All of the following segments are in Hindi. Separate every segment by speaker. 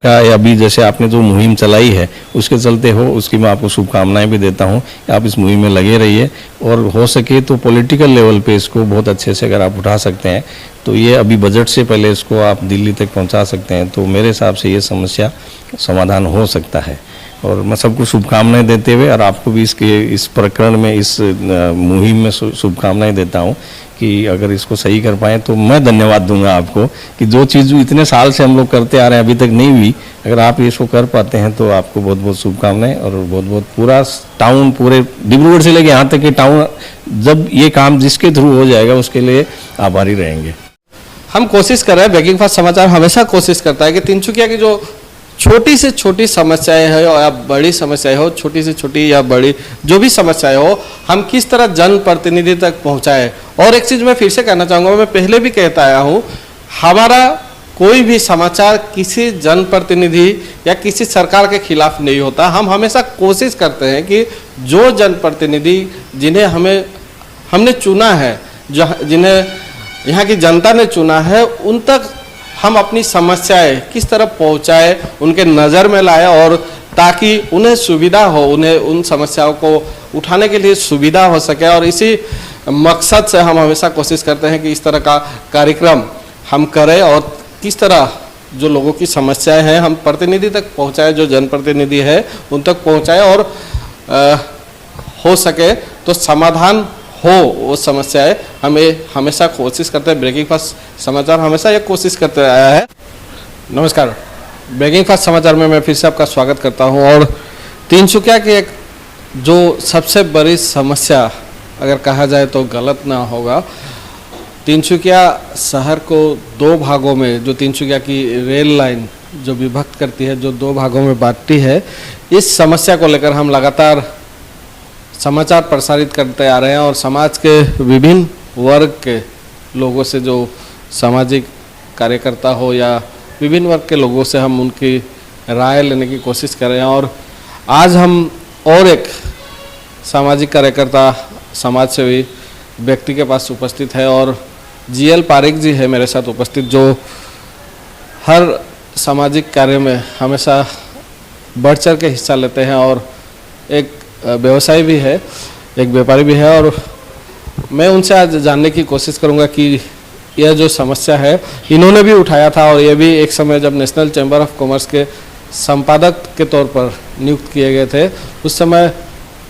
Speaker 1: का अभी जैसे आपने जो मुहिम चलाई है उसके चलते हो, उसकी मैं आपको शुभकामनाएं भी देता हूं कि आप इस मुहिम में लगे रहिए और हो सके तो पॉलिटिकल लेवल पे इसको बहुत अच्छे से अगर आप उठा सकते हैं तो ये अभी बजट से पहले इसको आप दिल्ली तक पहुंचा सकते हैं तो मेरे हिसाब से ये समस्या समाधान हो सकता है। और मैं सबको शुभकामनाएं देते हुए और आपको भी इस प्रकरण में इस मुहिम में शुभकामनाएं देता हूं कि अगर इसको सही कर पाएँ तो मैं धन्यवाद दूंगा आपको कि जो चीज़ इतने साल से हम लोग करते आ रहे हैं अभी तक नहीं हुई, अगर आप इसको कर पाते हैं तो आपको बहुत बहुत शुभकामनाएं और बहुत बहुत पूरा टाउन, पूरे डिब्रूगढ़ से लेके यहाँ तक कि टाउन, जब ये काम जिसके थ्रू हो जाएगा उसके लिए आभारी रहेंगे।
Speaker 2: हम कोशिश कर रहे हैं, ब्रेकिंग फास्ट समाचार हमेशा कोशिश करता है कि तिनसुकिया की जो छोटी से छोटी समस्याएं हैं या बड़ी समस्याएं हो, छोटी से छोटी या बड़ी जो भी समस्याएं हो, हम किस तरह जनप्रतिनिधि तक पहुंचाएं। और एक चीज़ मैं फिर से कहना चाहूँगा, मैं पहले भी कहता आया हूँ, हमारा कोई भी समाचार किसी जनप्रतिनिधि या किसी सरकार के खिलाफ नहीं होता। हम हमेशा कोशिश करते हैं कि जो जनप्रतिनिधि जिन्हें हमने चुना है, जिन्हें यहाँ की जनता ने चुना है, उन तक हम अपनी समस्याएं किस तरह पहुँचाए, उनके नज़र में लाए और ताकि उन्हें सुविधा हो, उन्हें उन समस्याओं को उठाने के लिए सुविधा हो सके। और इसी मकसद से हम हमेशा कोशिश करते हैं कि इस तरह का कार्यक्रम हम करें और किस तरह जो लोगों की समस्याएं हैं हम प्रतिनिधि तक पहुंचाएं, जो जनप्रतिनिधि है उन तक पहुंचाएं और हो सके तो समाधान हो वो समस्याएं। हमें हमेशा कोशिश करते हैं, ब्रेकिंग फास्ट समाचार हमेशा ये कोशिश करते आया है। नमस्कार, ब्रेकिंग फास्ट समाचार में मैं फिर से आपका स्वागत करता हूं। और तिनसुकिया की एक जो सबसे बड़ी समस्या अगर कहा जाए तो गलत ना होगा, तिनसुकिया शहर को दो भागों में, जो तिनसुकिया की रेल लाइन जो विभक्त करती है, जो दो भागों में बांटती है, इस समस्या को लेकर हम लगातार समाचार प्रसारित करते आ रहे हैं और समाज के विभिन्न वर्ग के लोगों से, जो सामाजिक कार्यकर्ता हो या विभिन्न वर्ग के लोगों से हम उनकी राय लेने की कोशिश कर रहे हैं। और आज हम और एक सामाजिक कार्यकर्ता, समाज सेवी व्यक्ति के पास उपस्थित है और जीएल पारिक जी है मेरे साथ उपस्थित, जो हर सामाजिक कार्य में हमेशा बढ़ चढ़ के हिस्सा लेते हैं और एक व्यवसायी भी है, एक व्यापारी भी है। और मैं उनसे आज जानने की कोशिश करूंगा कि यह जो समस्या है इन्होंने भी उठाया था और ये भी एक समय जब नेशनल चैम्बर ऑफ कॉमर्स के संपादक के तौर पर नियुक्त किए गए थे, उस समय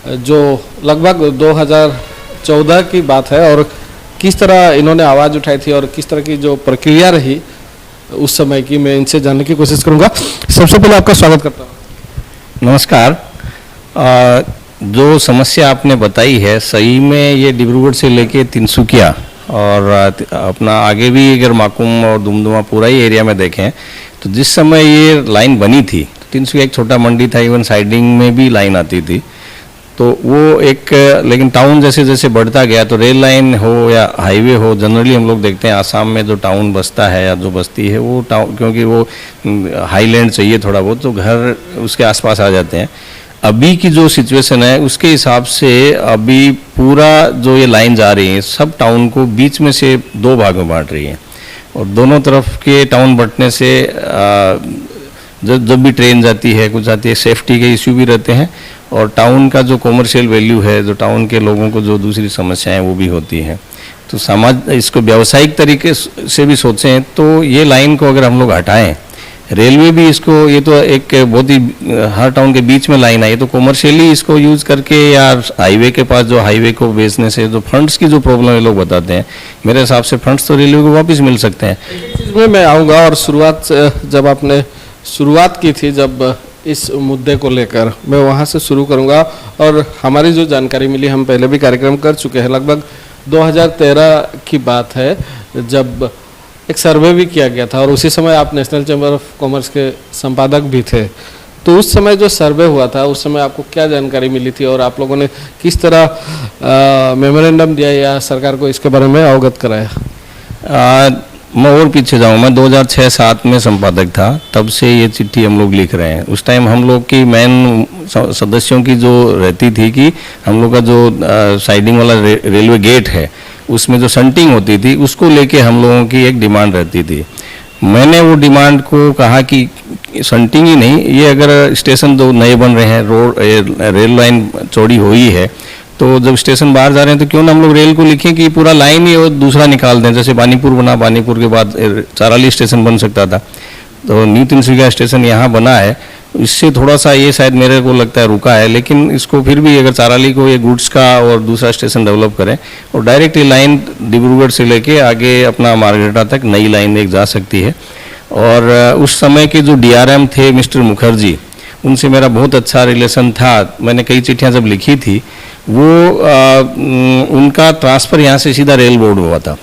Speaker 2: जो लगभग 2014 की बात है, और किस तरह इन्होंने आवाज़ उठाई थी और किस तरह की जो प्रक्रिया रही उस समय की, मैं इनसे जानने की कोशिश करूंगा। सबसे पहले आपका स्वागत करता हूँ।
Speaker 1: नमस्कार। जो समस्या आपने बताई है सही में ये डिब्रूगढ़ से लेके तिनसुकिया और अपना आगे भी अगर माकुम और दुमदुमा पूरा ही एरिया में देखें तो जिस समय ये लाइन बनी थी, तिनसुकिया एक छोटा मंडी था, इवन साइडिंग में भी लाइन आती थी, तो वो एक, लेकिन टाउन जैसे जैसे बढ़ता गया तो रेल लाइन हो या हाईवे हो, जनरली हम लोग देखते हैं आसाम में जो टाउन बसता है या जो बस्ती है वो टाउन, क्योंकि वो हाईलैंड चाहिए थोड़ा बहुत, तो घर उसके आसपास आ जाते हैं। अभी की जो सिचुएशन है उसके हिसाब से अभी पूरा जो ये लाइन जा रही है सब टाउन को बीच में से दो भाग में बांट रही है और दोनों तरफ के टाउन बंटने से जब भी ट्रेन जाती है, कुछ जाती है, सेफ्टी के इश्यू भी रहते हैं और टाउन का जो कॉमर्शियल वैल्यू है, जो टाउन के लोगों को जो दूसरी समस्याएं वो भी होती हैं। तो समाज इसको व्यावसायिक तरीके से भी सोचें तो ये लाइन को अगर हम लोग हटाएं, रेलवे भी इसको, ये तो एक बहुत ही हर टाउन के बीच में लाइन आई, तो कॉमर्शियली इसको यूज करके या हाईवे के पास जो हाईवे को बेचने से जो फंड्स की जो प्रॉब्लम ये लोग बताते हैं, मेरे हिसाब से फंड्स तो रेलवे को वापस मिल सकते हैं।
Speaker 2: इसमें मैं आऊँगा और जब आपने शुरुआत की थी, जब इस मुद्दे को लेकर, मैं वहाँ से शुरू करूँगा। और हमारी जो जानकारी मिली, हम पहले भी कार्यक्रम कर चुके हैं, लगभग 2013 की बात है जब एक सर्वे भी किया गया था और उसी समय आप नेशनल चैम्बर ऑफ कॉमर्स के संपादक भी थे। तो उस समय जो सर्वे हुआ था उस समय आपको क्या जानकारी मिली थी और आप लोगों ने किस तरह मेमोरेंडम दिया या सरकार को इसके बारे में अवगत कराया?
Speaker 1: मैं और पीछे जाऊँ, मैं 2006-07 में संपादक था, तब से ये चिट्ठी हम लोग लिख रहे हैं। उस टाइम हम लोग की मेन सदस्यों की जो रहती थी कि हम लोग का जो साइडिंग वाला रेलवे गेट है उसमें जो संटिंग होती थी उसको लेके हम लोगों की एक डिमांड रहती थी। मैंने वो डिमांड को कहा कि शंटिंग ही नहीं, ये अगर स्टेशन दो नए बन रहे हैं, रेल लाइन चौड़ी हुई है, तो जब स्टेशन बाहर जा रहे हैं तो क्यों ना हम लोग रेल को लिखें कि पूरा लाइन ही और दूसरा निकाल दें। जैसे बानीपुर बना, बानीपुर के बाद चाराली स्टेशन बन सकता था, तो न्यू तिनसुकिया स्टेशन यहाँ बना है। इससे थोड़ा सा ये शायद मेरे को लगता है रुका है, लेकिन इसको फिर भी अगर चाराली को ये गुड्स का और दूसरा स्टेशन डेवलप करें और डायरेक्ट ये लाइन डिब्रूगढ़ से लेके आगे अपना मार्गरेटा तक नई लाइन एक जा सकती है। और उस समय के जो डीआरएम थे मिस्टर मुखर्जी, उनसे मेरा बहुत अच्छा रिलेशन था। मैंने कई चिट्ठियाँ जब लिखी थी, वो उनका ट्रांसफ़र यहाँ से सीधा रेल बोर्ड हुआ था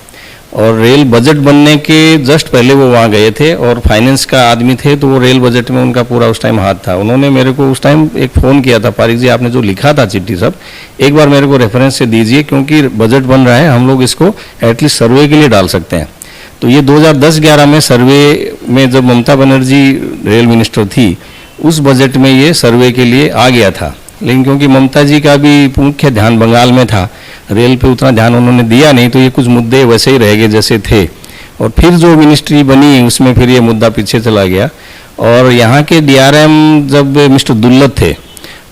Speaker 1: और रेल बजट बनने के जस्ट पहले वो वहाँ गए थे और फाइनेंस का आदमी थे, तो वो रेल बजट में उनका पूरा उस टाइम हाथ था। उन्होंने मेरे को उस टाइम एक फ़ोन किया था, पारिक जी आपने जो लिखा था चिट्ठी सब एक बार मेरे को रेफरेंस से दीजिए, क्योंकि बजट बन रहा है, हम लोग इसको एटलीस्ट सर्वे के लिए डाल सकते हैं। तो ये 2010-11 में सर्वे में जब ममता बनर्जी रेल मिनिस्टर थी, उस बजट में ये सर्वे के लिए आ गया था। लेकिन क्योंकि ममता जी का भी मुख्य ध्यान बंगाल में था, रेल पे उतना ध्यान उन्होंने दिया नहीं, तो ये कुछ मुद्दे वैसे ही रह गए जैसे थे। और फिर जो मिनिस्ट्री बनी उसमें फिर ये मुद्दा पीछे चला गया। और यहाँ के डीआरएम जब मिस्टर दुल्लत थे,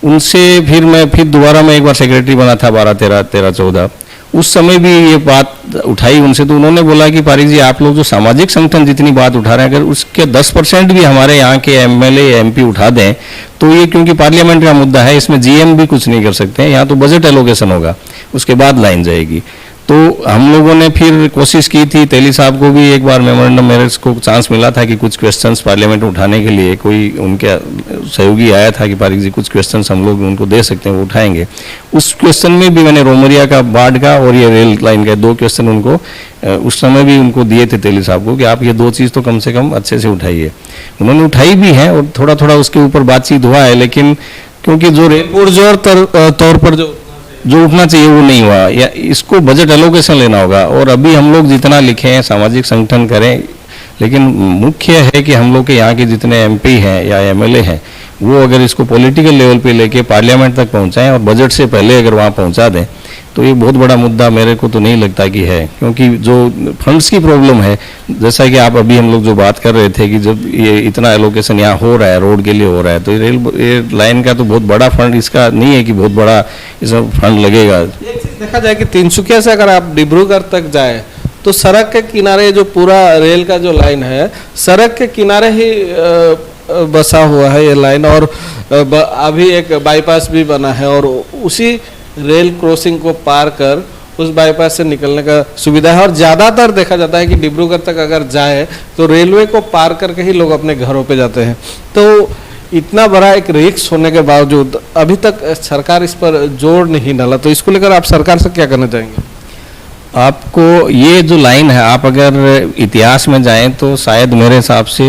Speaker 1: उनसे फिर दोबारा मैं एक बार सेक्रेटरी बना था 12-13-14। उस समय भी ये बात उठाई उनसे, तो उन्होंने बोला कि पारिक जी आप लोग जो सामाजिक संगठन जितनी बात उठा रहे हैं, अगर उसके 10% भी हमारे यहाँ के एमएलए एमपी उठा दें तो ये, क्योंकि पार्लियामेंट का मुद्दा है, इसमें जीएम भी कुछ नहीं कर सकते हैं, यहाँ तो बजट एलोकेशन होगा, उसके बाद लाइन जाएगी। तो हम लोगों ने फिर कोशिश की थी, तेली साहब को भी एक बार मेमोरेंडम मेरे को चांस मिला था कि कुछ क्वेश्चंस पार्लियामेंट में उठाने के लिए, कोई उनके सहयोगी आया था कि पारिक जी कुछ क्वेश्चंस हम लोग उनको दे सकते हैं, वो उठाएंगे। उस क्वेश्चन में भी मैंने रोमरिया का, बाढ़ का और ये रेल लाइन का 2 क्वेश्चन उनको उस समय भी उनको दिए थे तेली साहब को कि आप ये 2 चीज़ तो कम से कम अच्छे से उठाइए। उन्होंने उठाई भी है और थोड़ा थोड़ा उसके ऊपर बातचीत हुआ है, लेकिन क्योंकि जो रेल
Speaker 2: पुरजोर तौर पर
Speaker 1: जो उठना चाहिए वो नहीं हुआ, या इसको बजट एलोकेशन लेना होगा। और अभी हम लोग जितना लिखे हैं, सामाजिक संगठन करें, लेकिन मुख्य है कि हम लोग के यहाँ के जितने एमपी हैं या एमएलए हैं, वो अगर इसको पॉलिटिकल लेवल पे लेके पार्लियामेंट तक पहुँचाएं और बजट से पहले अगर वहाँ पहुँचा दें, तो ये बहुत बड़ा मुद्दा मेरे को तो नहीं लगता कि है। क्योंकि जो फंड्स की प्रॉब्लम है, जैसा कि आप अभी हम लोग जो बात कर रहे थे कि जब ये इतना एलोकेशन यहाँ हो रहा है, रोड के लिए हो रहा है, तो ये लाइन का तो बहुत बड़ा फंड इसका नहीं है कि बहुत बड़ा इसमें फंड लगेगा।
Speaker 2: एक चीज देखा जाए कि तिनसुकिया से अगर आप डिब्रूगढ़ तक जाए तो सड़क के किनारे जो पूरा रेल का जो लाइन है, सड़क के किनारे ही बसा हुआ है ये लाइन। और अभी एक बाईपास भी बना है और उसी रेल क्रॉसिंग को पार कर उस बाईपास से निकलने का सुविधा है। और ज़्यादातर देखा जाता है कि डिब्रूगढ़ तक अगर जाए तो रेलवे को पार करके ही लोग अपने घरों पे जाते हैं। तो इतना बड़ा एक रिस्क होने के बावजूद अभी तक सरकार इस पर जोर नहीं डाला, तो इसको लेकर आप सरकार से क्या कहना चाहेंगे?
Speaker 1: आपको ये जो लाइन है, आप अगर इतिहास में जाएं तो शायद मेरे हिसाब से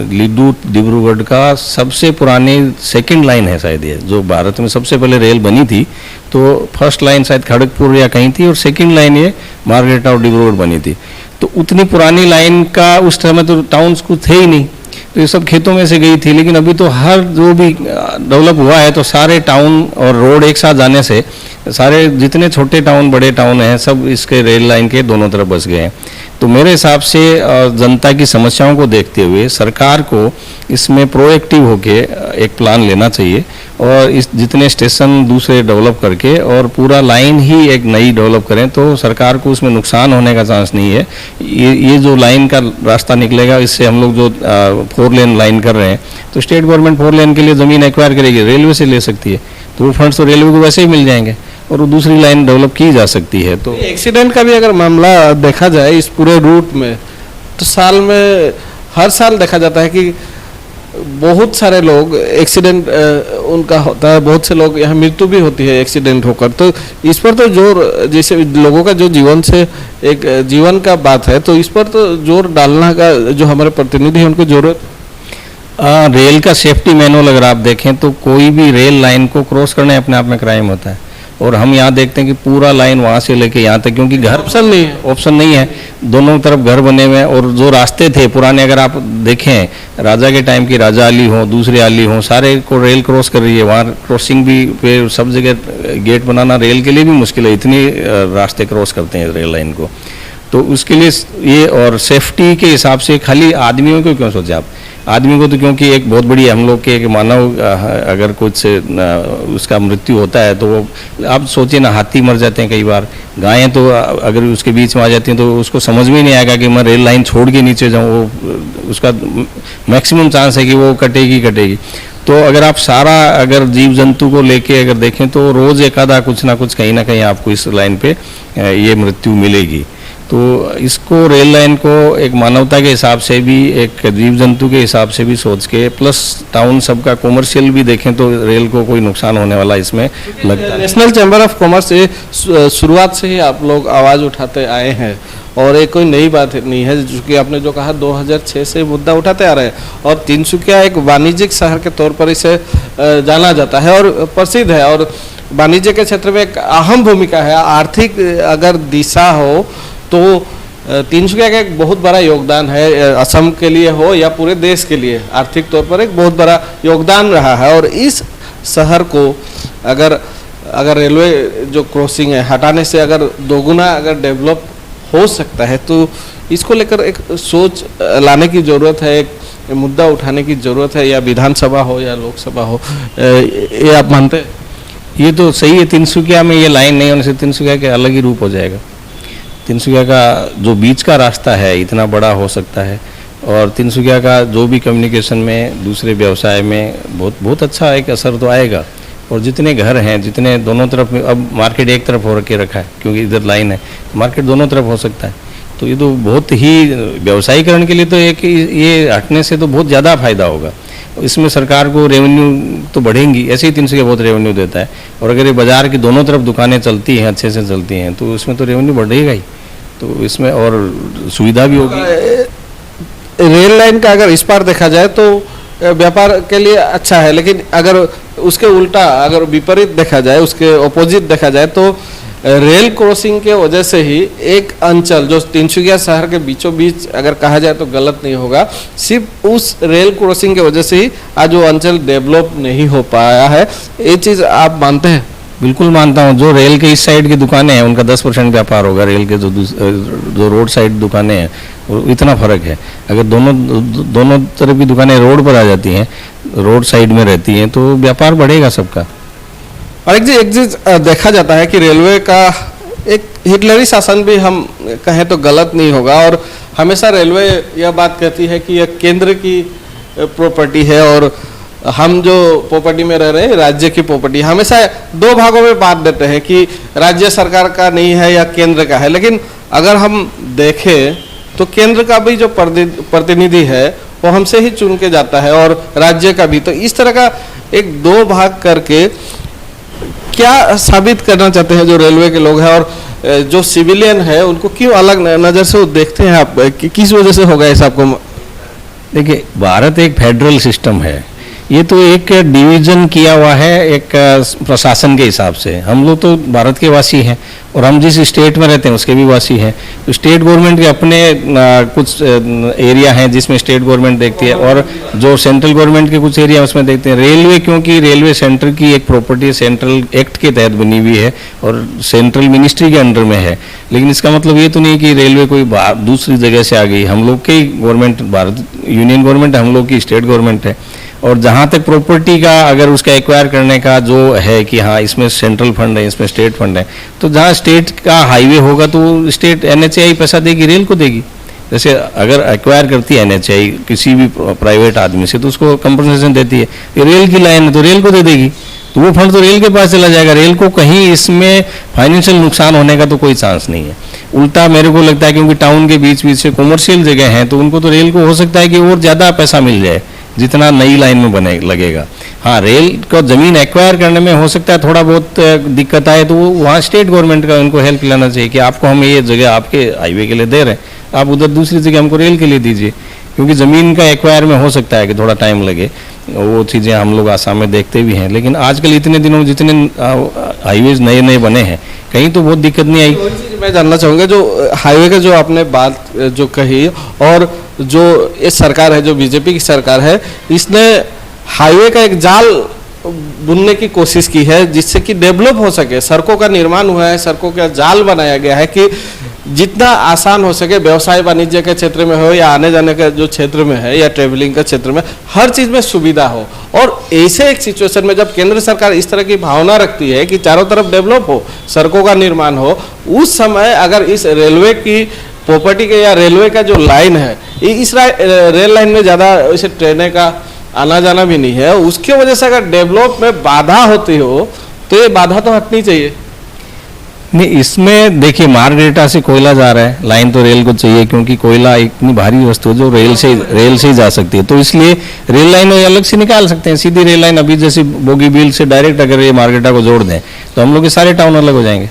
Speaker 1: लिड्डू डिब्रूगढ़ का सबसे पुरानी सेकंड लाइन है शायद ये, जो भारत में सबसे पहले रेल बनी थी। तो फर्स्ट लाइन शायद खड़गपुर या कहीं थी और सेकंड लाइन ये मार्गरेटा और डिब्रूगढ़ बनी थी। तो उतनी पुरानी लाइन का उस समय तो टाउन्स कुछ थे ही नहीं, तो ये सब खेतों में से गई थी। लेकिन अभी तो हर जो भी डेवलप हुआ है, तो सारे टाउन और रोड एक साथ जाने से सारे जितने छोटे टाउन बड़े टाउन हैं सब इसके रेल लाइन के दोनों तरफ बस गए हैं। तो मेरे हिसाब से जनता की समस्याओं को देखते हुए सरकार को इसमें प्रोएक्टिव होके एक प्लान लेना चाहिए और इस जितने स्टेशन दूसरे डेवलप करके और पूरा लाइन ही एक नई डेवलप करें, तो सरकार को उसमें नुकसान होने का चांस नहीं है। ये जो लाइन का रास्ता निकलेगा, इससे हम लोग जो 4 लेन लाइन कर रहे हैं, तो स्टेट गवर्नमेंट 4 लेन के लिए ज़मीन एक्वायर करेगी, रेलवे से ले सकती है, तो वो फंड्स तो रेलवे को वैसे ही मिल जाएंगे और वो दूसरी लाइन डेवलप की जा सकती है। तो
Speaker 2: एक्सीडेंट का भी अगर मामला देखा जाए इस पूरे रूट में, तो साल में हर साल देखा जाता है कि बहुत सारे लोग एक्सीडेंट उनका होता है, बहुत से लोग यहाँ मृत्यु भी होती है एक्सीडेंट होकर। तो इस पर तो जोर, जैसे लोगों का जो जीवन से एक जीवन का बात है, तो इस पर तो जोर डालना का जो हमारे प्रतिनिधि हैं उनको जरूरत।
Speaker 1: रेल का सेफ्टी मैनुअल अगर आप देखें तो कोई भी रेल लाइन को क्रॉस करना अपने आप में क्राइम होता है। और हम यहाँ देखते हैं कि पूरा लाइन वहाँ से लेके यहाँ तक, क्योंकि घर ऑप्शन नहीं है, दोनों तरफ घर बने हुए हैं। और जो रास्ते थे पुराने, अगर आप देखें राजा के टाइम की राजा अली हो, दूसरे अली हो, सारे को रेल क्रॉस कर रही है। वहाँ क्रॉसिंग भी पे सब जगह गेट बनाना रेल के लिए भी मुश्किल है, इतनी रास्ते क्रॉस करते हैं रेल लाइन को। तो उसके लिए ये, और सेफ्टी के हिसाब से खाली आदमियों को क्यों सोचे आप? आदमी को तो क्योंकि एक बहुत बड़ी हम लोग के एक मानव अगर कुछ उसका मृत्यु होता है तो वो आप सोचिए ना, हाथी मर जाते हैं कई बार, गायें तो अगर उसके बीच में आ जाती हैं तो उसको समझ में नहीं आएगा कि मैं रेल लाइन छोड़ के नीचे जाऊँ, वो उसका मैक्सिमम चांस है कि वो कटेगी। तो अगर आप सारा अगर जीव जंतु को लेके अगर देखें तो रोज़ एक आधा कुछ ना कुछ कहीं ना कहीं आपको इस लाइन पे ये मृत्यु मिलेगी। तो इसको रेल लाइन को एक मानवता के हिसाब से भी, एक जीव जंतु के हिसाब से भी सोच के, प्लस टाउन सबका कॉमर्शियल भी देखें तो रेल को कोई नुकसान होने वाला इसमें लगता है।
Speaker 2: नेशनल चैम्बर ऑफ कॉमर्स से शुरुआत से ही आप लोग आवाज़ उठाते आए हैं और ये कोई नई बात नहीं है, जो कि आपने जो कहा 2006 से मुद्दा उठाते आ रहे हैं और तिनसुकिया एक वाणिज्यिक शहर के तौर पर इसे जाना जाता है और प्रसिद्ध है और वाणिज्य के क्षेत्र में एक अहम भूमिका है। आर्थिक अगर दिशा हो तो तिनसुकिया का एक बहुत बड़ा योगदान है, असम के लिए हो या पूरे देश के लिए आर्थिक तौर पर एक बहुत बड़ा योगदान रहा है। और इस शहर को अगर रेलवे जो क्रॉसिंग है हटाने से अगर दोगुना अगर डेवलप हो सकता है तो इसको लेकर एक सोच लाने की ज़रूरत है, एक मुद्दा उठाने की ज़रूरत है, या विधानसभा हो या लोकसभा हो, ये आप मानते हैं?
Speaker 1: ये तो सही है, तिनसुकिया में ये लाइन नहीं होने से तिनसुकिया के अलग ही रूप हो जाएगा। तिनसुकिया का जो बीच का रास्ता है इतना बड़ा हो सकता है और तिनसुकिया का जो भी कम्युनिकेशन में, दूसरे व्यवसाय में बहुत अच्छा एक असर तो आएगा। और जितने घर हैं, जितने दोनों तरफ, अब मार्केट एक तरफ हो रखा है क्योंकि इधर लाइन है, मार्केट दोनों तरफ हो सकता है। तो ये तो बहुत ही व्यवसायीकरण के लिए तो एक ये हटने से तो बहुत ज़्यादा फायदा होगा। इसमें सरकार को रेवेन्यू तो बढ़ेंगी, ऐसे ही तिनसुकिया बहुत रेवेन्यू देता है और अगर ये बाजार की दोनों तरफ दुकानें चलती हैं, अच्छे से चलती हैं, तो इसमें तो रेवेन्यू बढ़ेगा ही, तो इसमें और सुविधा भी होगी।
Speaker 2: रेल लाइन का अगर इस पार देखा जाए तो व्यापार के लिए अच्छा है, लेकिन अगर उसके उल्टा अगर विपरीत देखा जाए, उसके ऑपोजिट देखा जाए तो रेल क्रॉसिंग के वजह से ही एक अंचल जो तिनसुकिया शहर के बीचों बीच अगर कहा जाए तो गलत नहीं होगा, सिर्फ उस रेल क्रॉसिंग के वजह से ही आज वो अंचल डेवलप नहीं हो पाया है। ये चीज़ आप मानते हैं?
Speaker 1: बिल्कुल मानता हूँ। जो रेल के इस साइड की दुकानें हैं उनका 10% व्यापार होगा, रेल के जो रोड साइड दुकानें हैं इतना फर्क है। अगर दोनों तरफ की दुकानें रोड पर आ जाती हैं, रोड साइड में रहती हैं, तो व्यापार बढ़ेगा सबका।
Speaker 2: और एक चीज देखा जाता है कि रेलवे का एक हिटलरी शासन भी हम कहें तो गलत नहीं होगा और हमेशा रेलवे यह बात कहती है कि यह केंद्र की प्रॉपर्टी है और हम जो प्रॉपर्टी में रह रहे हैं राज्य की प्रॉपर्टी। हमेशा दो भागों में बांट देते हैं कि राज्य सरकार का नहीं है या केंद्र का है, लेकिन अगर हम देखें तो केंद्र का भी जो प्रतिनिधि है वो हमसे ही चुन के जाता है और राज्य का भी। तो इस तरह का एक दो भाग करके क्या साबित करना चाहते हैं जो रेलवे के लोग हैं और जो सिविलियन है उनको क्यों अलग नज़र से वो देखते हैं? आप किस वजह से होगा ऐसा आपको?
Speaker 1: देखिए, भारत एक फेडरल सिस्टम है, ये तो एक डिवीजन किया हुआ है एक प्रशासन के हिसाब से। हम लोग तो भारत के वासी हैं और हम जिस स्टेट में रहते हैं उसके भी वासी हैं। तो स्टेट गवर्नमेंट के अपने कुछ एरिया हैं जिसमें स्टेट गवर्नमेंट देखती है और जो सेंट्रल गवर्नमेंट के कुछ एरिया उसमें देखते हैं। रेलवे, क्योंकि रेलवे सेंटर की एक प्रॉपर्टी सेंट्रल एक्ट के तहत बनी हुई है और सेंट्रल मिनिस्ट्री के अंडर में है, लेकिन इसका मतलब ये तो नहीं कि रेलवे कोई दूसरी जगह से आ गई। हम लोग की गवर्नमेंट, भारत यूनियन गवर्नमेंट, हम लोग की स्टेट गवर्नमेंट है। और जहाँ तक प्रॉपर्टी का अगर उसका एक्वायर करने का जो है कि हाँ इसमें सेंट्रल फंड है, इसमें स्टेट फंड है, तो जहाँ स्टेट का हाईवे होगा तो स्टेट NHAI पैसा देगी, रेल को देगी। जैसे अगर एक्वायर करती है NHAI किसी भी प्राइवेट आदमी से तो उसको कंपनसेशन देती है। ये रेल की लाइन है तो रेल को दे देगी, तो वो फंड तो रेल के पास चला जाएगा। रेल को कहीं इसमें फाइनेंशियल नुकसान होने का तो कोई चांस नहीं है। उल्टा मेरे को लगता है क्योंकि टाउन के बीच बीच से कॉमर्शियल जगह हैं तो उनको तो रेल को हो सकता है कि और ज़्यादा पैसा मिल जाए जितना नई लाइन में बने लगेगा। हाँ, रेल को ज़मीन एक्वायर करने में हो सकता है थोड़ा बहुत दिक्कत आए, तो वो वहाँ स्टेट गवर्नमेंट का उनको हेल्प लेना चाहिए कि आपको हम ये जगह आपके हाईवे के लिए दे रहे हैं, आप उधर दूसरी जगह हमको रेल के लिए दीजिए। क्योंकि ज़मीन का एक्वायर में हो सकता है कि थोड़ा टाइम लगे, वो चीज़ें हम लोग आसाम में देखते भी हैं। लेकिन आजकल इतने दिनों में जितने हाईवेज नए नए बने हैं कहीं तो बहुत दिक्कत नहीं आई।
Speaker 2: मैं जानना चाहूँगा जो हाईवे का जो आपने बात जो कही और जो ये सरकार है, जो बीजेपी की सरकार है, इसने हाईवे का एक जाल बुनने की कोशिश की है जिससे कि डेवलप हो सके। सड़कों का निर्माण हुआ है, सड़कों का जाल बनाया गया है कि जितना आसान हो सके व्यवसाय वाणिज्य के क्षेत्र में हो या आने जाने के जो क्षेत्र में है या ट्रेवलिंग के क्षेत्र में हर चीज में सुविधा हो। और ऐसे एक सिचुएशन में जब केंद्र सरकार इस तरह की भावना रखती है कि चारों तरफ डेवलप हो, सड़कों का निर्माण हो, उस समय अगर इस रेलवे की प्रॉपर्टी के या रेलवे का जो लाइन है, इस रेल लाइन में ज़्यादा इसे ट्रेनें का आना जाना भी नहीं है, उसकी वजह से अगर डेवलप में बाधा होती हो तो ये बाधा तो हटनी चाहिए।
Speaker 1: नहीं, इसमें देखिए मार्गरेटा से कोयला जा रहा है, लाइन तो रेल को चाहिए क्योंकि कोयला इतनी भारी वस्तु है जो रेल से ही जा सकती है, तो इसलिए रेल लाइन अलग से निकाल सकते हैं। सीधी रेल लाइन अभी जैसे बोगीबील से डायरेक्ट अगर ये मार्गरेटा को जोड़ दें तो हम लोग के सारे टाउन अलग हो जाएंगे।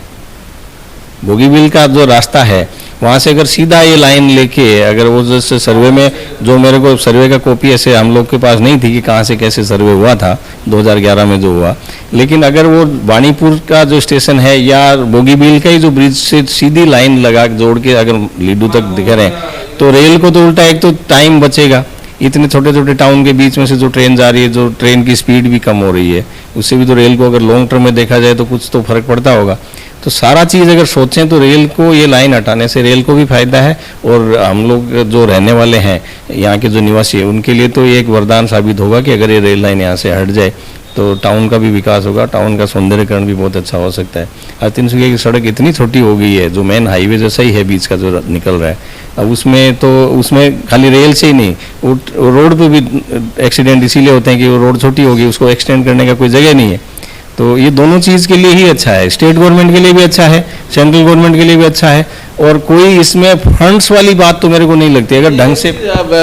Speaker 1: बोगीबील का जो रास्ता है वहाँ से अगर सीधा ये लाइन लेके अगर वो जैसे सर्वे में जो मेरे को सर्वे का कॉपी ऐसे हम लोग के पास नहीं थी कि कहाँ से कैसे सर्वे हुआ था 2011 में जो हुआ, लेकिन अगर वो वानीपुर का जो स्टेशन है या बोगीबील का ही जो ब्रिज से सीधी लाइन लगा जोड़ के अगर लीडू तक दिख रहे हैं तो रेल को तो उल्टा एक तो टाइम बचेगा, इतने छोटे छोटे टाउन के बीच में से जो ट्रेन जा रही है, जो ट्रेन की स्पीड भी कम हो रही है, उससे भी तो रेल को अगर लॉन्ग टर्म में देखा जाए तो कुछ तो फर्क पड़ता होगा। तो सारा चीज़ अगर सोचें तो रेल को ये लाइन हटाने से रेल को भी फायदा है और हम लोग जो रहने वाले हैं यहाँ के जो निवासी हैं उनके लिए तो ये एक वरदान साबित होगा कि अगर ये रेल लाइन यहाँ से हट जाए तो टाउन का भी विकास होगा, टाउन का सौंदर्यकरण भी बहुत अच्छा हो सकता है। आज तिनसुकिया की सड़क इतनी छोटी हो गई है, जो मेन हाईवे जैसा ही है बीच का जो निकल रहा है, अब उसमें खाली रेल से ही नहीं, वो रोड पे भी एक्सीडेंट इसीलिए होते हैं कि वो रोड छोटी होगी, उसको एक्सटेंड करने का कोई जगह नहीं है। तो ये दोनों चीज़ के लिए ही अच्छा है, स्टेट गवर्नमेंट के लिए भी अच्छा है, सेंट्रल गवर्नमेंट के लिए भी अच्छा है, और कोई इसमें फंड्स वाली बात तो मेरे को नहीं लगती। अगर ढंग से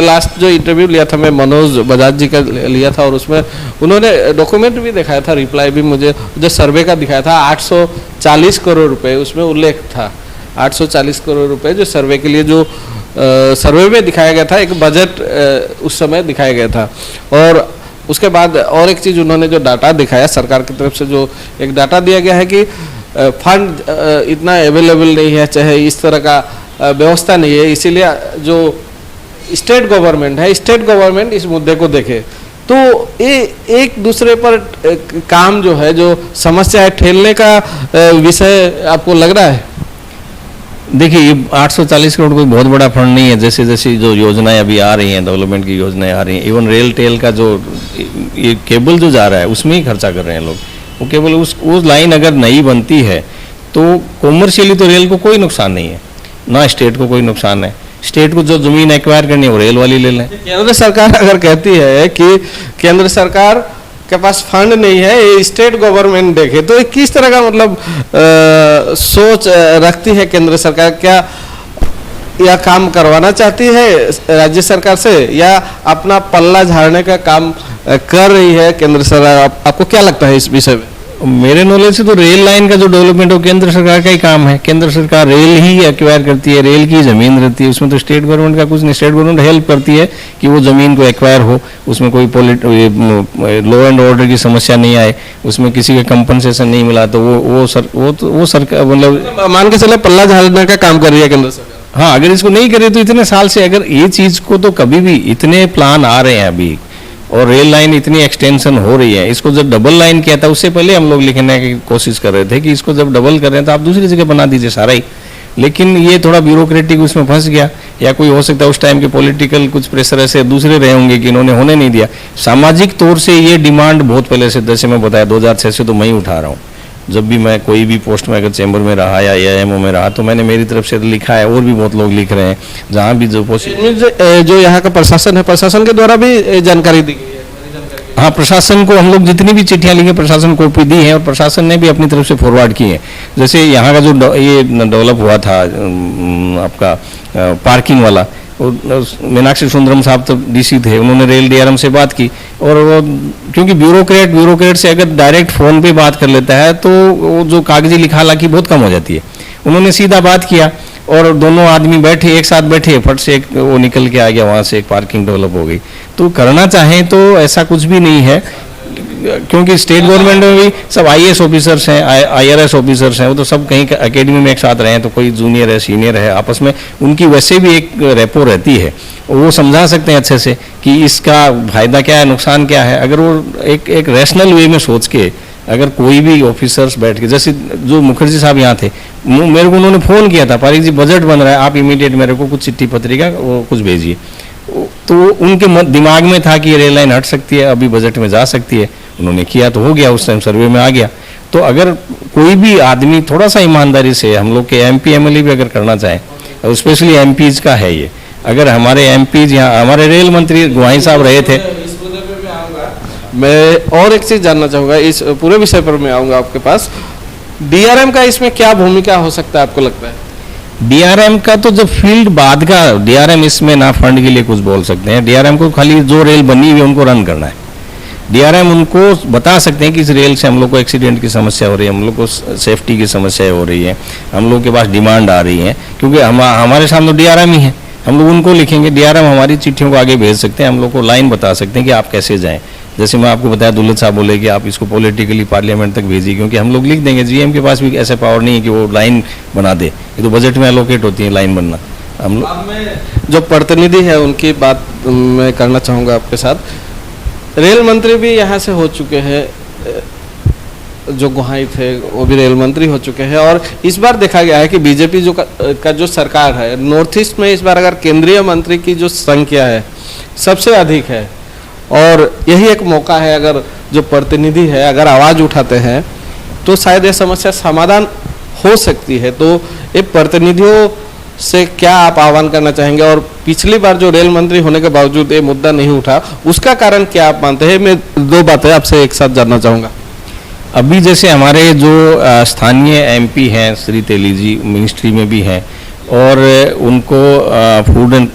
Speaker 2: लास्ट जो इंटरव्यू लिया था मैं मनोज बजाज जी का लिया था और उसमें उन्होंने डॉक्यूमेंट भी दिखाया था, रिप्लाई भी मुझे जो सर्वे का दिखाया था 840 करोड़ रुपए उसमें उल्लेख था, 840 करोड़ रुपए जो सर्वे के लिए जो सर्वे में दिखाया गया था, एक बजट उस समय दिखाया गया था। और उसके बाद और एक चीज़ उन्होंने जो डाटा दिखाया सरकार की तरफ से, जो एक डाटा दिया गया है कि फंड इतना अवेलेबल नहीं है, चाहे इस तरह का व्यवस्था नहीं है, इसीलिए जो स्टेट गवर्नमेंट है, स्टेट गवर्नमेंट इस मुद्दे को देखे। तो ये एक दूसरे पर काम जो है, जो समस्या है, ठेलने का विषय आपको लग रहा है?
Speaker 1: देखिए ये 840 करोड़ कोई बहुत बड़ा फंड नहीं है। जैसे जैसे जो योजनाएं अभी आ रही हैं, डेवलपमेंट की योजनाएं आ रही हैं, इवन रेल टेल का जो ये केबल जो जा रहा है उसमें ही खर्चा कर रहे हैं लोग। वो केबल वो लाइन अगर नई बनती है तो कॉमर्शियली तो रेल को कोई नुकसान नहीं है, ना स्टेट को कोई नुकसान है। स्टेट को जो जमीन एक्वायर करनी है वो रेल वाली ले लें।
Speaker 2: केंद्र सरकार अगर कहती है कि केंद्र सरकार के पास फंड नहीं है, ये स्टेट गवर्नमेंट देखे, तो ये किस तरह का मतलब सोच रखती है केंद्र सरकार? क्या यह काम करवाना चाहती है राज्य सरकार से या अपना पल्ला झाड़ने का काम कर रही है केंद्र सरकार? आपको क्या लगता है इस विषय में?
Speaker 1: मेरे नॉलेज से तो रेल लाइन का जो डेवलपमेंट हो केंद्र सरकार का ही काम है। केंद्र सरकार रेल ही एक्वायर करती है, रेल की जमीन रहती है, उसमें तो स्टेट गवर्नमेंट का कुछ नहीं। स्टेट गवर्नमेंट हेल्प करती है कि वो जमीन को एक्वायर हो, उसमें कोई लॉ एंड ऑर्डर की समस्या नहीं आए, उसमें किसी का कंपनसेशन नहीं मिला तो वो सरकार मतलब
Speaker 2: मान के चले पल्ला झाड़ने का काम कर रही है केंद्र सरकार।
Speaker 1: हाँ, अगर इसको नहीं करे तो इतने साल से अगर ये चीज को तो कभी भी इतने प्लान आ रहे हैं अभी और रेल लाइन इतनी एक्सटेंशन हो रही है, इसको जब डबल लाइन किया था उससे पहले हम लोग लिखने की कोशिश कर रहे थे कि इसको जब डबल कर रहे हैं तो आप दूसरी जगह बना दीजिए सारा ही। लेकिन ये थोड़ा ब्यूरोक्रेटिक उसमें फंस गया, या कोई हो सकता है उस टाइम के पॉलिटिकल कुछ प्रेशर ऐसे दूसरे रहे होंगे कि इन्होंने होने नहीं दिया। सामाजिक तौर से ये डिमांड बहुत पहले से, जैसे मैं बताया 2006 से तो मैं ही उठा रहा हूँ। जब भी मैं कोई भी पोस्ट में अगर चैम्बर में रहा या एएमओ में रहा तो मैंने मेरी तरफ से लिखा है, और भी बहुत लोग लिख रहे हैं जहाँ भी
Speaker 2: जो यहाँ का प्रशासन है, प्रशासन के द्वारा भी जानकारी दी गई है।
Speaker 1: हाँ, प्रशासन को हम लोग जितनी भी चिट्ठियां लिखे प्रशासन को भी दी हैं और प्रशासन ने भी अपनी तरफ से फॉरवर्ड की हैं। जैसे यहाँ का जो ये डेवलप हुआ था आपका पार्किंग वाला, मीनाक्षी सुंदरम साहब तो डीसी थे, उन्होंने रेल डीआरएम से बात की, और वो क्योंकि ब्यूरोक्रेट से अगर डायरेक्ट फ़ोन पे बात कर लेता है तो वो जो कागजी लिखालाखी बहुत कम हो जाती है। उन्होंने सीधा बात किया और दोनों आदमी बैठे, एक साथ बैठे, फट से एक वो निकल के आ गया, वहाँ से एक पार्किंग डेवलप हो गई। तो करना चाहें तो ऐसा कुछ भी नहीं है, क्योंकि स्टेट गवर्नमेंट में भी सब आईएएस ऑफिसर्स हैं, आईआरएस ऑफिसर्स हैं, वो तो सब कहीं एकेडमी में एक साथ रहे हैं, तो कोई जूनियर है, सीनियर है, आपस में उनकी वैसे भी एक रेपो रहती है, वो समझा सकते हैं अच्छे से कि इसका फायदा क्या है, नुकसान क्या है। अगर वो एक रैशनल वे में सोच के अगर कोई भी ऑफिसर्स बैठ के, जैसे जो मुखर्जी साहब यहाँ थे, मेरे को उन्होंने फ़ोन किया था, पारिक जी बजट बन रहा है, आप इमीडिएट मेरे को कुछ चिट्ठी पत्रिका वो कुछ भेजिए। तो उनके दिमाग में था कि ये रेल लाइन हट सकती है, अभी बजट में जा सकती है, उन्होंने किया तो हो गया, उस टाइम सर्वे में आ गया। तो अगर कोई भी आदमी थोड़ा सा ईमानदारी से, हम लोग के MP MLA भी अगर करना चाहें, स्पेशली MPs का है ये, अगर हमारे MPs यहाँ, हमारे रेल मंत्री गोहाई साहब रहे थे।
Speaker 2: मैं और एक चीज़ जानना चाहूँगा, इस पूरे विषय पर मैं आऊँगा आपके पास। DRM का इसमें क्या भूमिका हो सकता है आपको लगता है?
Speaker 1: DRM का तो जब फील्ड बाद का, DRM इसमें ना फंड के लिए कुछ बोल सकते हैं। DRM को खाली जो रेल बनी हुई है उनको रन करना है। DRM उनको बता सकते हैं कि इस रेल से हम लोग को एक्सीडेंट की समस्या हो रही है, हम लोग को सेफ्टी की समस्या हो रही है, हम लोग के पास डिमांड आ रही है, क्योंकि हमारे सामने DRM ही है। हम लोग उनको लिखेंगे, DRM हमारी चिट्ठियों को आगे भेज सकते हैं, हम लोग को लाइन बता सकते हैं कि आप कैसे जाएं। जैसे मैं आपको बताया, दुल्लत साहब बोले कि आप इसको पॉलिटिकली पार्लियामेंट तक भेजिए, क्योंकि हम लोग लिख देंगे। GM के पास भी ऐसा पावर नहीं है कि वो लाइन बना दे, ये तो बजट में एलोकेट होती है लाइन बनना। हम लोग
Speaker 2: जो प्रतिनिधि है उनकी बात मैं करना चाहूँगा आपके साथ। रेल मंत्री भी यहाँ से हो चुके हैं, जो गोहाई थे वो भी रेल मंत्री हो चुके हैं, और इस बार देखा गया है कि बीजेपी का जो सरकार है, नॉर्थ ईस्ट में इस बार अगर केंद्रीय मंत्री की जो संख्या है सबसे अधिक है, और यही एक मौका है, अगर जो प्रतिनिधि है अगर आवाज़ उठाते हैं तो शायद ये समस्या समाधान हो सकती है। तो ये प्रतिनिधियों से क्या आप आह्वान करना चाहेंगे, और पिछली बार जो रेल मंत्री होने के बावजूद ये मुद्दा नहीं उठा, उसका कारण क्या आप मानते हैं? मैं दो बातें आपसे एक साथ जानना चाहूँगा।
Speaker 1: अभी जैसे हमारे जो स्थानीय MP हैं, श्री तेली जी मिनिस्ट्री में भी हैं, और उनको फूड एंड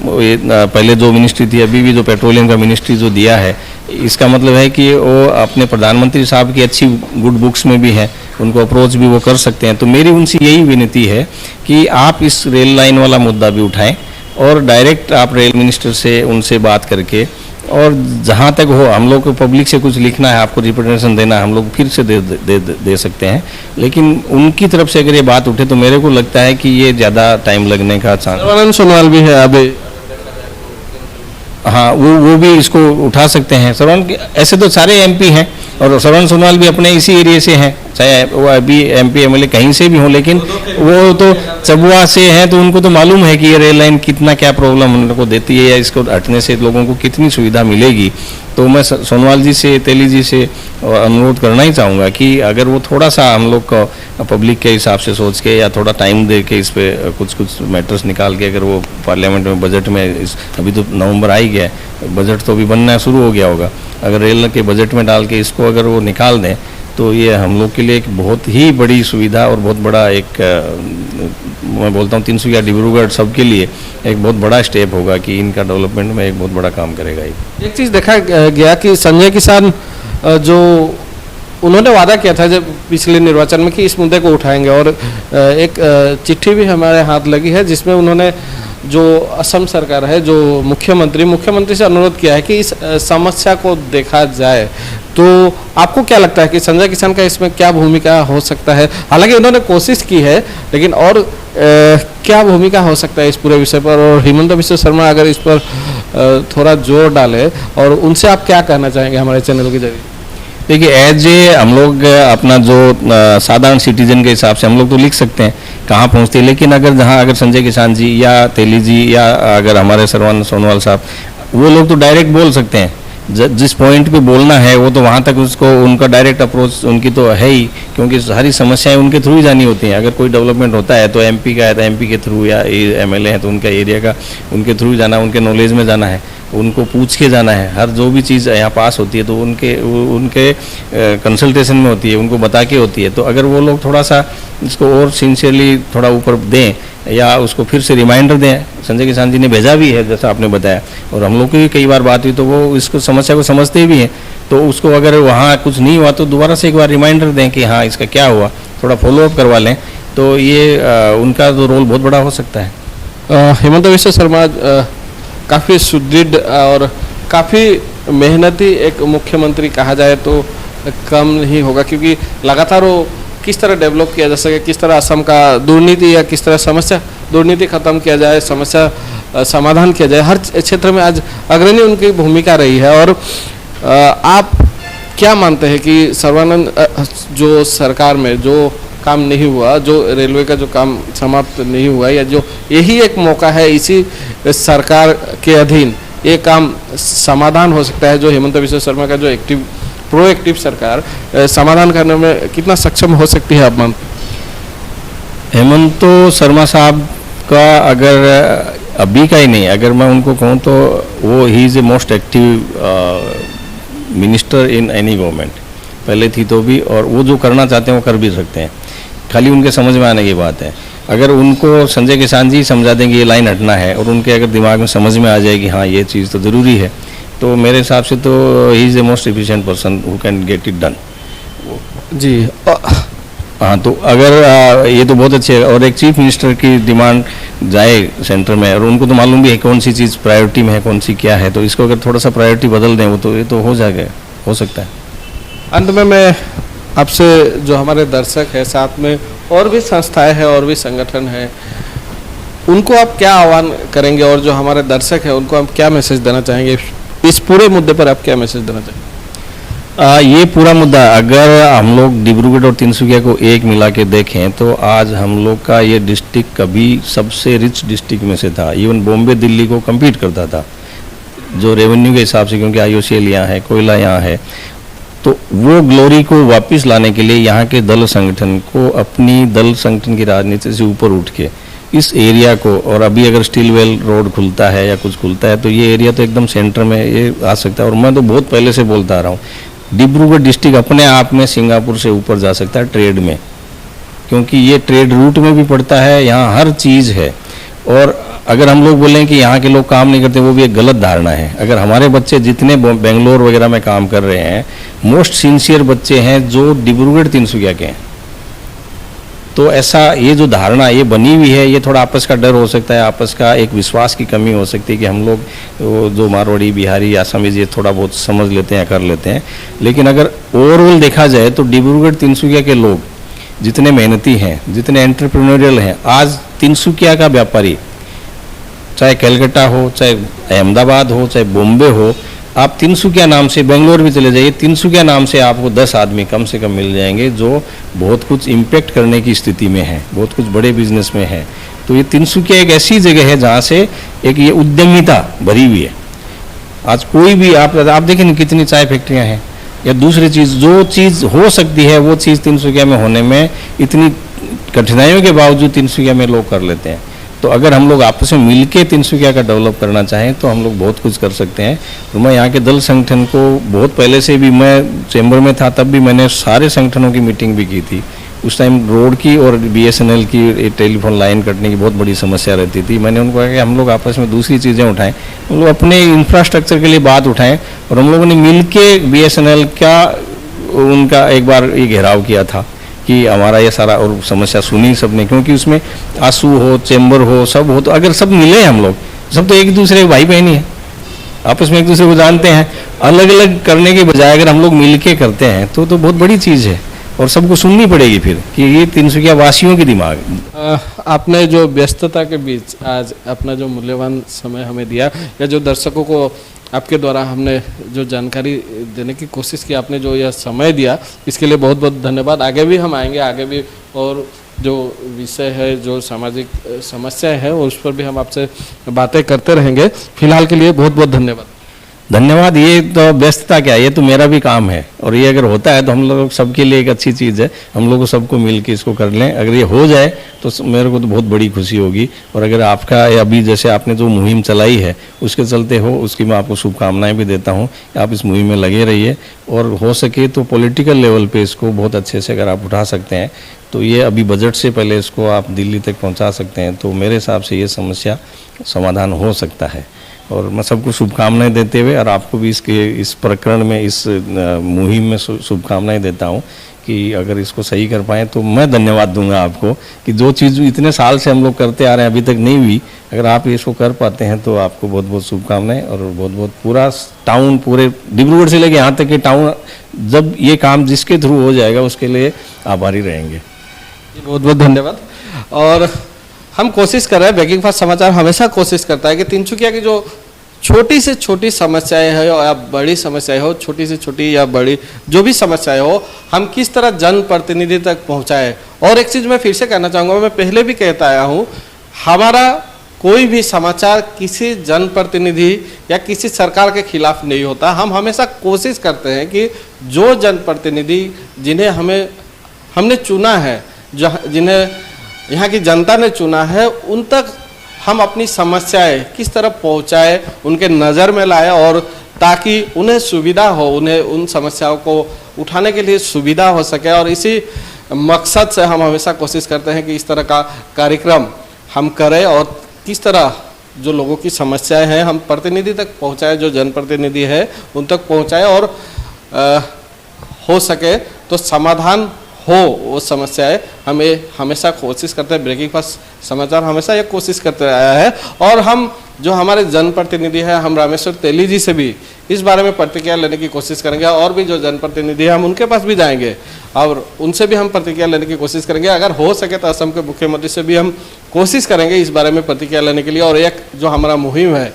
Speaker 1: पहले जो मिनिस्ट्री थी, अभी भी जो पेट्रोलियम का मिनिस्ट्री जो दिया है, इसका मतलब है कि वो अपने प्रधानमंत्री साहब की अच्छी गुड बुक्स में भी है, उनको अप्रोच भी वो कर सकते हैं। तो मेरी उनसे यही विनती है कि आप इस रेल लाइन वाला मुद्दा भी उठाएं, और डायरेक्ट आप रेल मिनिस्टर से उनसे बात करके, और जहाँ तक हो हम लोग को पब्लिक से कुछ लिखना है, आपको रिप्रेजेंटेशन देना है, हम लोग फिर से दे सकते हैं। लेकिन उनकी तरफ से अगर ये बात उठे तो मेरे को लगता है कि ये ज़्यादा टाइम लगने का चांस।
Speaker 2: सर्बानंद सोनोवाल भी है अभी,
Speaker 1: हाँ, वो भी इसको उठा सकते हैं। सर्बानंद, ऐसे तो सारे MP हैं, और सर्बानंद सोनोवाल भी अपने इसी एरिया से हैं, चाहे वो अभी MP MLA कहीं से भी हों, लेकिन वो तो चबुआ से हैं, तो उनको तो मालूम है कि ये रेल लाइन कितना क्या प्रॉब्लम उनको देती है, या इसको हटने से लोगों को कितनी सुविधा मिलेगी। तो मैं सोनोवाल जी से, तेली जी से अनुरोध करना ही चाहूँगा कि अगर वो थोड़ा सा हम लोग को पब्लिक के हिसाब से सोच के, या थोड़ा टाइम दे के इस पर कुछ मैटर्स निकाल के, अगर वो पार्लियामेंट में बजट में अभी तो नवंबर आ ही गया है, बजट तो अभी बनना शुरू हो गया होगा, अगर रेल के बजट में डाल के इसको अगर वो निकाल दें तो ये हम लोग के लिए एक बहुत ही बड़ी सुविधा और बहुत बड़ा एक, मैं बोलता हूँ 300 डिब्रूगढ़ सबके लिए एक बहुत बड़ा स्टेप होगा कि इनका डेवलपमेंट में एक बहुत बड़ा काम करेगा।
Speaker 2: एक चीज़ देखा गया कि संजय किसान जो उन्होंने वादा किया था जब पिछले निर्वाचन में कि इस मुद्दे को उठाएंगे, और एक चिट्ठी भी हमारे हाथ लगी है जिसमें उन्होंने जो असम सरकार है, जो मुख्यमंत्री से अनुरोध किया है कि इस समस्या को देखा जाए। तो आपको क्या लगता है कि संजय किसान का इसमें क्या भूमिका हो सकता है? हालांकि उन्होंने कोशिश की है, लेकिन और क्या भूमिका हो सकता है इस पूरे विषय पर? और हिमंता बिश्व शर्मा अगर इस पर थोड़ा जोर डाले, और उनसे आप क्या कहना चाहेंगे हमारे चैनल के जरिए?
Speaker 1: देखिए, एज ए हम लोग अपना जो साधारण सिटीजन के हिसाब से हम लोग तो लिख सकते हैं कहाँ पहुँचते हैं, लेकिन अगर संजय किसान जी या तेली जी या अगर हमारे सर्बानंद सोनोवाल साहब, वो लोग तो डायरेक्ट बोल सकते हैं, जिस पॉइंट पे बोलना है वो तो वहाँ तक उसको उनका डायरेक्ट अप्रोच उनकी तो है ही, क्योंकि सारी समस्याएं उनके थ्रू ही जानी होती हैं। अगर कोई डेवलपमेंट होता है तो MP का है तो MP के थ्रू, या MLA है तो उनका एरिया का उनके थ्रू जाना, उनके नॉलेज में जाना है, उनको पूछ के जाना है। हर जो भी चीज़ यहाँ पास होती है तो उनके कंसल्टेशन में होती है, उनको बता के होती है। तो अगर वो लोग थोड़ा सा इसको और सिंसियरली थोड़ा ऊपर दें, या उसको फिर से रिमाइंडर दें। संजय किसान जी ने भेजा भी है जैसा आपने बताया, और हम लोग की भी कई बार बात हुई तो वो इसको समस्या को समझते भी हैं, तो उसको अगर वहाँ कुछ नहीं हुआ तो दोबारा से एक बार रिमाइंडर दें कि हाँ इसका क्या हुआ, थोड़ा फॉलोअप करवा लें, तो ये उनका तो रोल बहुत बड़ा हो सकता है।
Speaker 2: हिमंता बिश्व शर्मा काफ़ी सुदृढ़ और काफ़ी मेहनती एक मुख्यमंत्री कहा जाए तो कम नहीं होगा, क्योंकि लगातार वो किस तरह डेवलप किया जा सके, किस तरह असम का दुर्नीति या किस तरह दुर्नीति खत्म किया जाए, समस्या समाधान किया जाए, हर क्षेत्र में आज अग्रणी उनकी भूमिका रही है। और आप क्या मानते हैं कि सर्वानंद जो सरकार में जो काम नहीं हुआ, जो रेलवे का जो काम समाप्त नहीं हुआ, या जो यही एक मौका है इसी सरकार के अधीन ये काम समाधान हो सकता है, जो हेमंत बिस्वा शर्मा का जो प्रोएक्टिव सरकार समाधान करने में कितना सक्षम हो सकती है आप मानते हैं?
Speaker 1: हेमंत शर्मा साहब का अगर अभी का ही नहीं, अगर मैं उनको कहूँ तो वो ही is a most active minister in any government, पहले थी तो भी, और वो जो करना चाहते हैं वो कर भी सकते हैं, खाली उनके समझ में आने की बात है। अगर उनको संजय किसान जी समझा देंगे ये लाइन हटना है, और उनके अगर दिमाग में समझ में आ जाएगी हाँ ये चीज़ तो ज़रूरी है, तो मेरे हिसाब से तो he is a most efficient person who can get it done.
Speaker 2: जी
Speaker 1: हाँ, तो अगर ये तो बहुत अच्छे है, और एक चीफ मिनिस्टर की डिमांड जाए सेंटर में, और उनको तो मालूम भी है कौन सी चीज़ प्रायोरिटी में है, कौन सी क्या है, तो इसको अगर थोड़ा सा प्रायोरिटी बदल दें वो तो ये तो हो जाएगा, हो सकता है।
Speaker 2: अंत में मैं आपसे, जो हमारे दर्शक है, साथ में और भी संस्थाएं हैं और भी संगठन हैं, उनको आप क्या आह्वान करेंगे, और जो हमारे दर्शक हैं उनको आप क्या मैसेज देना चाहेंगे, इस पूरे मुद्दे पर आप क्या मैसेज देना चाहेंगे?
Speaker 1: ये पूरा मुद्दा अगर हम लोग डिब्रूगढ़ और तिनसुकिया को एक मिला के देखें तो आज हम लोग का ये डिस्ट्रिक्ट कभी सबसे रिच डिस्ट्रिक्ट में से था, इवन बॉम्बे दिल्ली को कम्पीट करता था जो रेवेन्यू के हिसाब से, क्योंकि IOCL यहाँ है, कोयला यहाँ है, तो वो ग्लोरी को वापस लाने के लिए यहाँ के दल संगठन को अपनी दल संगठन की राजनीति से ऊपर उठ के इस एरिया को, और अभी अगर स्टील वेल रोड खुलता है या कुछ खुलता है तो ये एरिया तो एकदम सेंटर में ये आ सकता है। और मैं तो बहुत पहले से बोलता आ रहा हूँ, डिब्रूगढ़ डिस्ट्रिक्ट अपने आप में सिंगापुर से ऊपर जा सकता है ट्रेड में, क्योंकि ये ट्रेड रूट में भी पड़ता है, यहाँ हर चीज़ है। और अगर हम लोग बोलें कि यहाँ के लोग काम नहीं करते, वो भी एक गलत धारणा है। अगर हमारे बच्चे जितने बेंगलोर वगैरह में काम कर रहे हैं, मोस्ट सिंसियर बच्चे हैं जो डिब्रूगढ़ तिनसुकिया के हैं, तो ऐसा ये जो धारणा ये बनी हुई है, ये थोड़ा आपस का डर हो सकता है, आपस का एक विश्वास की कमी हो सकती है कि हम लोग जो मारवाड़ी, बिहारी, आसामीज ये थोड़ा बहुत समझ लेते हैं, कर लेते हैं। लेकिन अगर ओवरऑल देखा जाए तो डिब्रूगढ़ तिनसुकिया के लोग जितने मेहनती हैं, जितने एंटरप्रेन्योरियल हैं, आज तिनसुकिया का व्यापारी, चाहे कलकत्ता हो, चाहे अहमदाबाद हो, चाहे बॉम्बे हो, आप तिनसुकिया नाम से बेंगलोर भी चले जाइए, तिनसुकिया नाम से आपको 10 आदमी कम से कम मिल जाएंगे जो बहुत कुछ इम्पैक्ट करने की स्थिति में है, बहुत कुछ बड़े बिजनेस में है। तो ये तिनसुकिया एक ऐसी जगह है जहाँ से एक ये उद्यमिता भरी हुई है। आज कोई भी आप देखें ना कितनी चाय फैक्ट्रियाँ हैं, या दूसरी चीज़ जो चीज़ हो सकती है वो चीज़ तिनसुकिया में होने में इतनी कठिनाइयों के बावजूद तिनसुकिया में लोग कर लेते हैं। तो अगर हम लोग आपस में मिलके तिनसुकिया का डेवलप करना चाहें तो हम लोग बहुत कुछ कर सकते हैं। तो मैं यहाँ के दल संगठन को बहुत पहले से भी, मैं चैम्बर में था तब भी मैंने सारे संगठनों की मीटिंग भी की थी। उस टाइम रोड की और BSNL की टेलीफोन लाइन कटने की बहुत बड़ी समस्या रहती थी। मैंने उनको कहा कि हम लोग आपस में दूसरी चीज़ें उठाएं, हम लोग अपने इंफ्रास्ट्रक्चर के लिए बात उठाएं, और हम लोगों ने मिल के BSNL का उनका एक बार ये घेराव किया था कि हमारा ये सारा, और समस्या सुनी सबने, क्योंकि उसमें आंसू हो, चैम्बर हो, सब हो, तो अगर सब मिले हम लोग, सब तो एक दूसरे के भाई बहन ही है, आपस में एक दूसरे को जानते हैं, अलग अलग करने के बजाय अगर हम लोग मिल के करते हैं तो बहुत बड़ी चीज़ है। और सबको सुननी पड़ेगी फिर कि ये तिनसुकिया वासियों की दिमाग।
Speaker 2: आपने जो व्यस्तता के बीच आज अपना जो मूल्यवान समय हमें दिया, या जो दर्शकों को आपके द्वारा हमने जो जानकारी देने की कोशिश की, आपने जो यह समय दिया, इसके लिए बहुत बहुत धन्यवाद। आगे भी हम आएंगे, आगे भी और जो विषय है, जो सामाजिक समस्याएं हैं, उस पर भी हम आपसे बातें करते रहेंगे। फिलहाल के लिए बहुत बहुत धन्यवाद।
Speaker 1: धन्यवाद। ये तो व्यस्तता क्या है, ये तो मेरा भी काम है, और ये अगर होता है तो हम लोग सबके लिए एक अच्छी चीज़ है। हम लोग सबको मिल के इसको कर लें, अगर ये हो जाए तो मेरे को तो बहुत बड़ी खुशी होगी। और अगर आपका अभी जैसे आपने जो मुहिम चलाई है उसके चलते हो, उसकी मैं आपको शुभकामनाएं भी देता हूँ। आप इस मुहिम में लगे रहिए, और हो सके तो पॉलिटिकल लेवल पे इसको बहुत अच्छे से अगर आप उठा सकते हैं तो ये अभी बजट से पहले इसको आप दिल्ली तक पहुँचा सकते हैं, तो मेरे हिसाब से ये समस्या समाधान हो सकता है। और मैं सबको शुभकामनाएं देते हुए, और आपको भी इस प्रकरण में, इस मुहिम में शुभकामनाएं देता हूं कि अगर इसको सही कर पाएँ तो मैं धन्यवाद दूंगा आपको कि जो चीज़ इतने साल से हम लोग करते आ रहे हैं अभी तक नहीं हुई, अगर आप इसको कर पाते हैं तो आपको बहुत बहुत शुभकामनाएं। और बहुत बहुत पूरा टाउन, पूरे डिब्रूगढ़ से लेकर यहाँ तक के टाउन, जब ये काम जिसके थ्रू हो जाएगा उसके लिए आभारी रहेंगे।
Speaker 2: बहुत बहुत धन्यवाद। और हम कोशिश कर रहे हैं, ब्रेकिंग फास्ट समाचार हमेशा कोशिश करता है कि तिनसुकिया की जो छोटी से छोटी समस्याएं है या बड़ी समस्याएं हो, छोटी से छोटी या बड़ी जो भी समस्याएं हो, हम किस तरह जनप्रतिनिधि तक पहुंचाए। और एक चीज मैं फिर से कहना चाहूंगा, मैं पहले भी कहता आया हूं, हमारा कोई भी समाचार किसी जनप्रतिनिधि या किसी सरकार के खिलाफ नहीं होता। हम हमेशा कोशिश करते हैं कि जो जनप्रतिनिधि जिन्हें हमने चुना है, जिन्हें यहाँ की जनता ने चुना है, उन तक हम अपनी समस्याएं किस तरह पहुँचाए, उनके नज़र में लाए, और ताकि उन्हें सुविधा हो, उन्हें उन समस्याओं को उठाने के लिए सुविधा हो सके। और इसी मकसद से हम हमेशा कोशिश करते हैं कि इस तरह का कार्यक्रम हम करें और किस तरह जो लोगों की समस्याएं हैं हम प्रतिनिधि तक पहुंचाए, जो जनप्रतिनिधि है उन तक पहुंचाए, और हो सके तो समाधान हो वो समस्याएं। हमें हमेशा कोशिश करते हैं, ब्रेकिंग फास्ट समाचार हमेशा ये कोशिश करते आया है। और हम जो हमारे जनप्रतिनिधि हैं, हम रामेश्वर तेली जी से भी इस बारे में प्रतिक्रिया लेने की कोशिश करेंगे, और भी जो जनप्रतिनिधि हैं हम उनके पास भी जाएंगे और उनसे भी हम प्रतिक्रिया लेने की कोशिश करेंगे। अगर हो सके तो असम के मुख्यमंत्री से भी हम कोशिश करेंगे इस बारे में प्रतिक्रिया लेने के लिए। और एक जो हमारा मुहिम है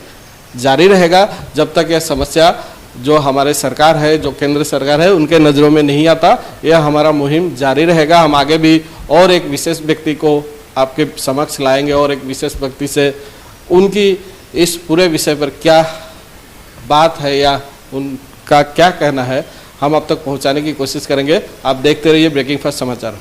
Speaker 2: जारी रहेगा जब तक यह समस्या जो हमारे सरकार है, जो केंद्र सरकार है, उनके नज़रों में नहीं आता, यह हमारा मुहिम जारी रहेगा। हम आगे भी और एक विशेष व्यक्ति को आपके समक्ष लाएंगे और एक विशेष व्यक्ति से उनकी इस पूरे विषय पर क्या बात है या उनका क्या कहना है हम अब तक पहुंचाने की कोशिश करेंगे। आप देखते रहिए ब्रेकिंग फास्ट समाचार।